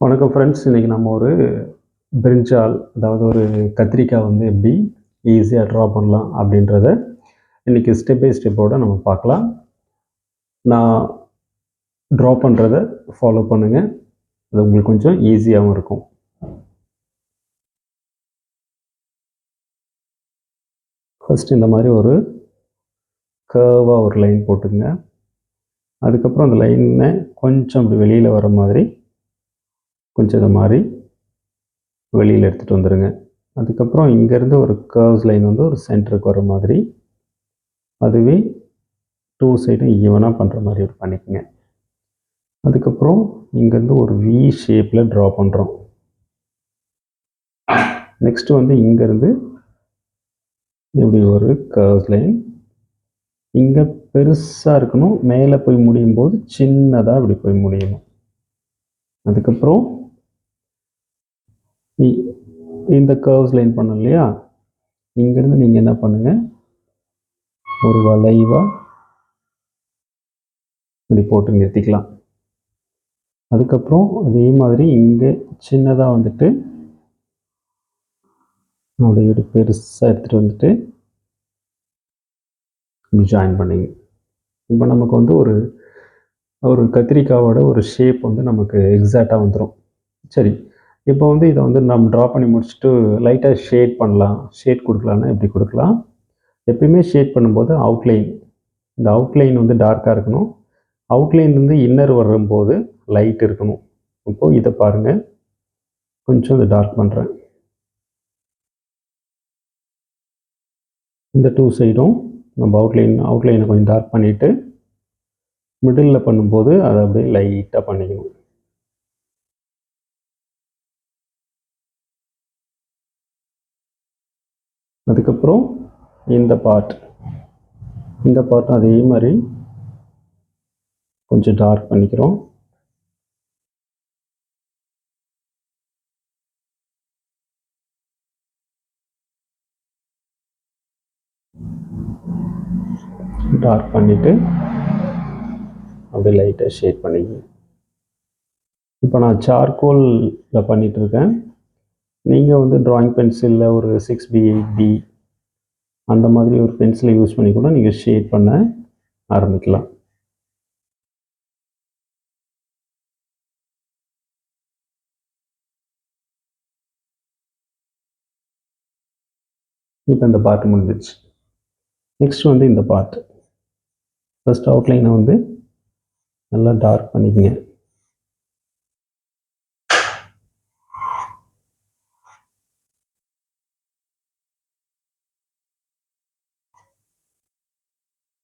வணக்கம் ஃப்ரெண்ட்ஸ். இன்றைக்கி நம்ம ஒரு பிரிஞ்சால், அதாவது ஒரு கத்திரிக்காய் வந்து எப்படி ஈஸியாக ட்ரா பண்ணலாம் அப்படின்றத இன்றைக்கி ஸ்டெப் பை ஸ்டெப்போடு நம்ம பார்க்கலாம். நான் ட்ரா பண்ணுறத ஃபாலோ பண்ணுங்கள், அது உங்களுக்கு கொஞ்சம் ஈஸியாகவும் இருக்கும். ஃபஸ்ட் இந்த மாதிரி ஒரு கர்வாக ஒரு லைன் போட்டுங்க. அதுக்கப்புறம் அந்த லைனை கொஞ்சம் அப்படி வெளியில் வர மாதிரி கொஞ்சம் இதை மாதிரி வெளியில் எடுத்துகிட்டு வந்துடுங்க. அதுக்கப்புறம் இங்கேருந்து ஒரு கர்வ்ஸ் லைன் வந்து ஒரு சென்டருக்கு வர மாதிரி, அதுவே டூ சைடும் ஈவனாக பண்ணுற மாதிரி பண்ணிக்கோங்க. அதுக்கப்புறம் இங்கேருந்து ஒரு வி ஷேப்பில் ட்ரா பண்ணுறோம். நெக்ஸ்ட்டு வந்து இங்கேருந்து இப்படி ஒரு கர்வ்ஸ் லைன் இங்கே பெருசாக இருக்கணும், மேலே போய் முடியும் போது சின்னதாக இப்படி போய் முடியணும். அதுக்கப்புறம் இந்த கர்வ்ஸ் லைன் பண்ணோம் இல்லையா, இங்கேருந்து நீங்கள் என்ன பண்ணுங்கள், ஒரு வளைவாக இப்படி போட்டு நிறுத்திக்கலாம். அதுக்கப்புறம் அதே மாதிரி இங்கே சின்னதாக வந்துட்டு அப்படியே இப்படி பெருசாக எடுத்துகிட்டு வந்துட்டு ஜாயின் பண்ணிங்க. இப்போ நமக்கு வந்து ஒரு கத்திரிக்காவோட ஒரு ஷேப் வந்து நமக்கு எக்ஸாக்டாக வந்துடும். சரி, இப்போ வந்து இதை வந்து நம்ம ட்ரா பண்ணி முடிச்சுட்டு லைட்டாக ஷேட் பண்ணலாம். ஷேட் கொடுக்கலான்னா எப்படி கொடுக்கலாம், எப்பயுமே ஷேட் பண்ணும்போது அவுட்லைன், இந்த அவுட்லைன் வந்து டார்க்காக இருக்கணும், அவுட்லைன்லேருந்து இன்னர் வரும்போது லைட் இருக்கணும். இப்போது இதை பாருங்கள், கொஞ்சம் இதை டார்க் பண்ணுறேன். இந்த டூ சைடும் நம்ம அவுட்லைனை கொஞ்சம் டார்க் பண்ணிவிட்டு மிடில் பண்ணும்போது அதை அப்படியே லைட்டாக பண்ணிக்கணும். அதுக்கப்புறம் இந்த பார்ட்டும் அதே மாதிரி கொஞ்சம் டார்க் பண்ணிக்கிறோம். டார்க் பண்ணிவிட்டு அப்படியே லைட்டாக ஷேட் பண்ணிக்கணும். இப்போ நான் சார்கோலில் பண்ணிகிட்ருக்கேன். நீங்கள் வந்து ட்ராயிங் பென்சிலில் ஒரு 6B 8B அந்த மாதிரி ஒரு பென்சிலை யூஸ் பண்ணி கூட நீங்கள் ஷேட் பண்ண ஆரம்பிக்கலாம். இப்போ இந்த பார்ட் முடிஞ்சிடுச்சு. நெக்ஸ்ட் வந்து இந்த பார்ட். ஃபஸ்ட் அவுட்லைனை வந்து நல்லா டார்க் பண்ணிக்கங்க.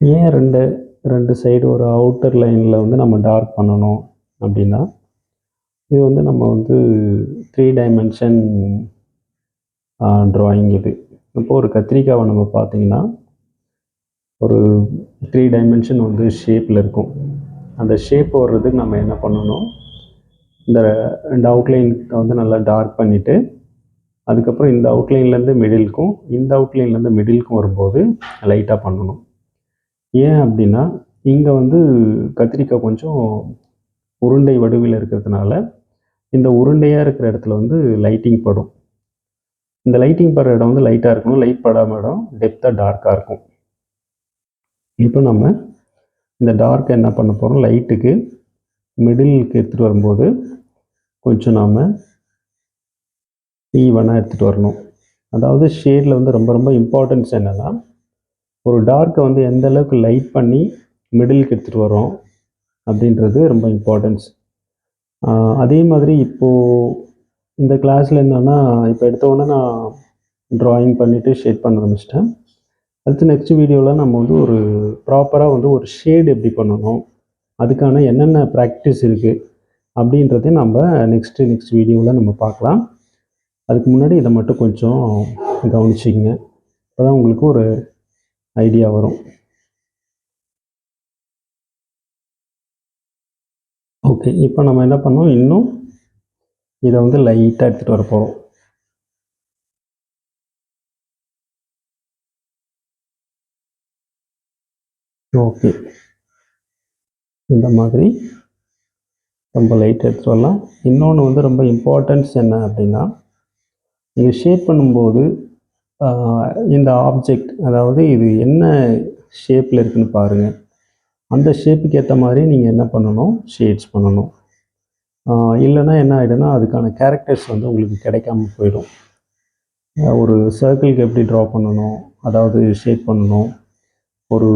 ஏன் ரெண்டு சைடு ஒரு அவுட்டர் லைனில் வந்து நம்ம டார்க் பண்ணணும் அப்படின்னா, இது வந்து நம்ம வந்து 3 டைமென்ஷன் ட்ராயிங் இது. இப்போ ஒரு கத்திரிக்காவை நம்ம பார்த்திங்கன்னா ஒரு 3 டைமென்ஷன் வந்து ஷேப்பில் இருக்கும். அந்த ஷேப் வர்றதுக்கு நம்ம என்ன பண்ணணும், இந்த ரெண்டு அவுட்லைன் வந்து நல்லா டார்க் பண்ணிவிட்டு அதுக்கப்புறம் இந்த அவுட்லைன்லேருந்து மிடிலுக்கும் இந்த அவுட்லைன்லேருந்து மிடிலுக்கும் வரும்போது லைட்டாக பண்ணணும். ஏன் அப்படின்னா, இங்கே வந்து கத்திரிக்காய் கொஞ்சம் உருண்டை வடிவில் இருக்கிறதுனால இந்த உருண்டையாக இருக்கிற இடத்துல வந்து லைட்டிங் படும். இந்த லைட்டிங் படுற இடம் வந்து லைட்டாக இருக்கணும், லைட் படாமல் இடம் டெப்த்தாக டார்க்காக இருக்கும். இப்போ நம்ம இந்த டார்க்கை என்ன பண்ண போகிறோம், லைட்டுக்கு மிடிலுக்கு எடுத்துகிட்டு வரும்போது கொஞ்சம் நாம் ஈவனாக எடுத்துகிட்டு வரணும். அதாவது ஷேடில் வந்து ரொம்ப ரொம்ப இம்பார்ட்டன்ஸ் என்னென்னா, ஒரு டார்க்கை வந்து எந்த அளவுக்கு லைட் பண்ணி மிடிலுக்கு எடுத்துகிட்டு வரோம் அப்படின்றது ரொம்ப இம்பார்ட்டன்ஸ். அதே மாதிரி இப்போது இந்த கிளாஸில் என்னென்னா, இப்போ எடுத்தோடனே நான் ட்ராயிங் பண்ணிவிட்டு ஷேட் பண்ண ஆரம்பிச்சிட்டேன். அடுத்து நெக்ஸ்ட் வீடியோவில் நம்ம வந்து ஒரு ப்ராப்பராக வந்து ஒரு ஷேடு எப்படி பண்ணணும், அதுக்கான என்னென்ன ப்ராக்டிஸ் இருக்குது அப்படின்றதையும் நம்ம நெக்ஸ்ட் வீடியோவில் நம்ம பார்க்கலாம். அதுக்கு முன்னாடி இதை மட்டும் கொஞ்சம் கவனிச்சிக்கங்க, அப்போ தான் உங்களுக்கு ஒரு ஐடியா வரும். ஓகே, இப்போ நம்ம என்ன பண்ணோம், இன்னும் இதை வந்து லைட்டாக எடுத்துகிட்டு வர போகிறோம். ஓகே, இந்த மாதிரி ரொம்ப லைட் எடுத்துகிட்டு வரலாம். இன்னொன்று வந்து ரொம்ப இம்பார்ட்டன்ஸ் என்ன அப்படின்னா, நீங்கள் ஷேட் பண்ணும்போது இந்த ஆப்ஜெக்ட், அதாவது இது என்ன ஷேப்பில் இருக்குதுன்னு பாருங்கள். அந்த ஷேப்புக்கு ஏற்ற மாதிரி நீங்கள் என்ன பண்ணணும், ஷேட்ஸ் பண்ணணும். இல்லைன்னா என்ன ஆகிடும்னா அதுக்கான கேரக்டர்ஸ் வந்து உங்களுக்கு கிடைக்காம போயிடும். ஒரு சர்க்கிளுக்கு எப்படி ட்ரா பண்ணணும், அதாவது ஷேட் பண்ணணும், ஒரு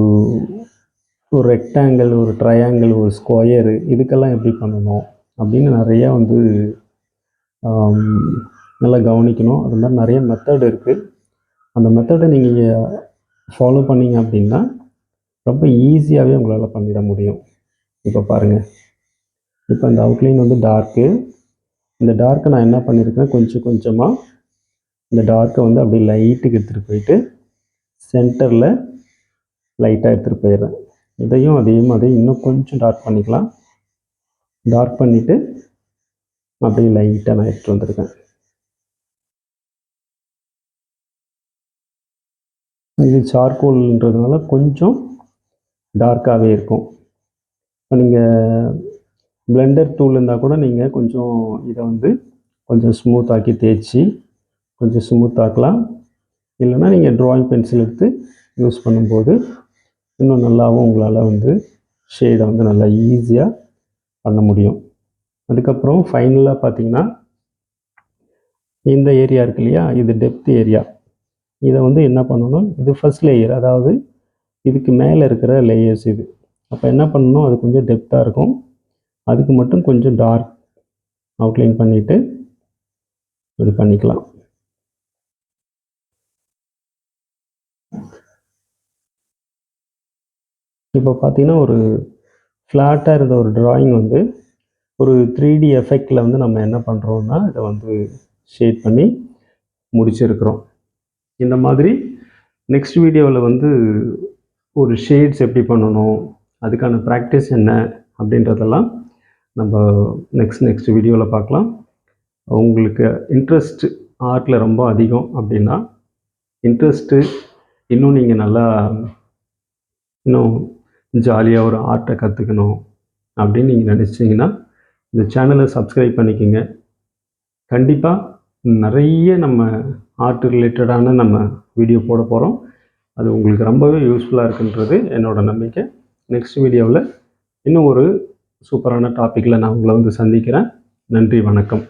ஒரு ரெக்டாங்கிள், ஒரு ட்ரையாங்கிள், ஒரு ஸ்கொயரு, இதுக்கெல்லாம் எப்படி பண்ணணும் அப்படின்னு நிறையா வந்து நல்லா கவனிக்கணும். அது மாதிரி நிறைய மெத்தட் இருக்குது. அந்த மெத்தடை நீங்கள் ஃபாலோ பண்ணிங்க அப்படின்னா ரொம்ப ஈஸியாகவே உங்களால் பண்ணிட முடியும். இப்போ பாருங்கள், இப்போ இந்த அவுட்லைன் வந்து டார்க்கு. இந்த டார்க்கை நான் என்ன பண்ணியிருக்கேன், கொஞ்சம் கொஞ்சமாக இந்த டார்க்கை வந்து அப்படியே லைட்டுக்கு எடுத்துகிட்டு போயிட்டு சென்டரில் லைட்டாக எடுத்துகிட்டு போயிடுறேன். இதையும் அதே மாதிரி இன்னும் கொஞ்சம் டார்க் பண்ணிக்கலாம். டார்க் பண்ணிவிட்டு அப்படியே லைட்டாக நான் எடுத்துகிட்டு வந்திருக்கேன். இது சார்கோல்ன்றதுனால கொஞ்சம் டார்க்காகவே இருக்கும். இப்போ நீங்கள் பிளெண்டர் டூல் இருந்தால் கூட நீங்கள் கொஞ்சம் இதை வந்து கொஞ்சம் ஸ்மூத்தாக்கி தேய்ச்சி கொஞ்சம் ஸ்மூத்தாக்கலாம். இல்லைன்னா நீங்கள் ட்ராயிங் பென்சில் எடுத்து யூஸ் பண்ணும்போது இன்னும் நல்லாவும் உங்களால் வந்து ஷேடை வந்து நல்லா ஈஸியாக பண்ண முடியும். அதுக்கப்புறம் ஃபைனலாக பார்த்தீங்கன்னா இந்த ஏரியா இருக்கு இல்லையா, இது டெப்த் ஏரியா. இதை வந்து என்ன பண்ணணும், இது ஃபஸ்ட் லேயர், அதாவது இதுக்கு மேலே இருக்கிற லேயர்ஸ் இது. அப்போ என்ன பண்ணணும், அது கொஞ்சம் டெப்த்தாக இருக்கும். அதுக்கு மட்டும் கொஞ்சம் டார்க் அவுட்லைன் பண்ணிவிட்டு இது பண்ணிக்கலாம். இப்போ பார்த்தீங்கன்னா ஒரு ஃப்ளாட்டாக இருந்த ஒரு ட்ராயிங் வந்து ஒரு 3D எஃபெக்டில் வந்து நம்ம என்ன பண்ணுறோம்னா இதை வந்து ஷேட் பண்ணி முடிச்சிருக்கிறோம். இந்த மாதிரி நெக்ஸ்ட் வீடியோவில் வந்து ஒரு ஷேட்ஸ் எப்படி பண்ணணும், அதுக்கான ப்ராக்டிஸ் என்ன அப்படின்றதெல்லாம் நம்ம நெக்ஸ்ட் வீடியோவில் பார்க்கலாம். உங்களுக்கு இன்ட்ரெஸ்ட் ஆர்ட்டில் ரொம்ப அதிகம் அப்படின்னா, இன்ட்ரெஸ்ட்டு இன்னும் நீங்கள் நல்லா இன்னும் ஜாலியாக ஒரு ஆர்ட்டை கற்றுக்கணும் அப்படின்னு நீங்கள் நினச்சிங்கன்னா இந்த சேனலை சப்ஸ்கிரைப் பண்ணிக்கோங்க. கண்டிப்பாக நிறைய நம்ம ஆர்ட் ரிலேட்டடான நம்ம வீடியோ போட போகிறோம். அது உங்களுக்கு ரொம்பவே யூஸ்ஃபுல்லாக இருக்குன்றது என்னோடய நம்பிக்கை. நெக்ஸ்ட் வீடியோவில் இன்னும் ஒரு சூப்பரான டாப்பிக்கில் நான் உங்களை வந்து சந்திக்கிறேன். நன்றி, வணக்கம்.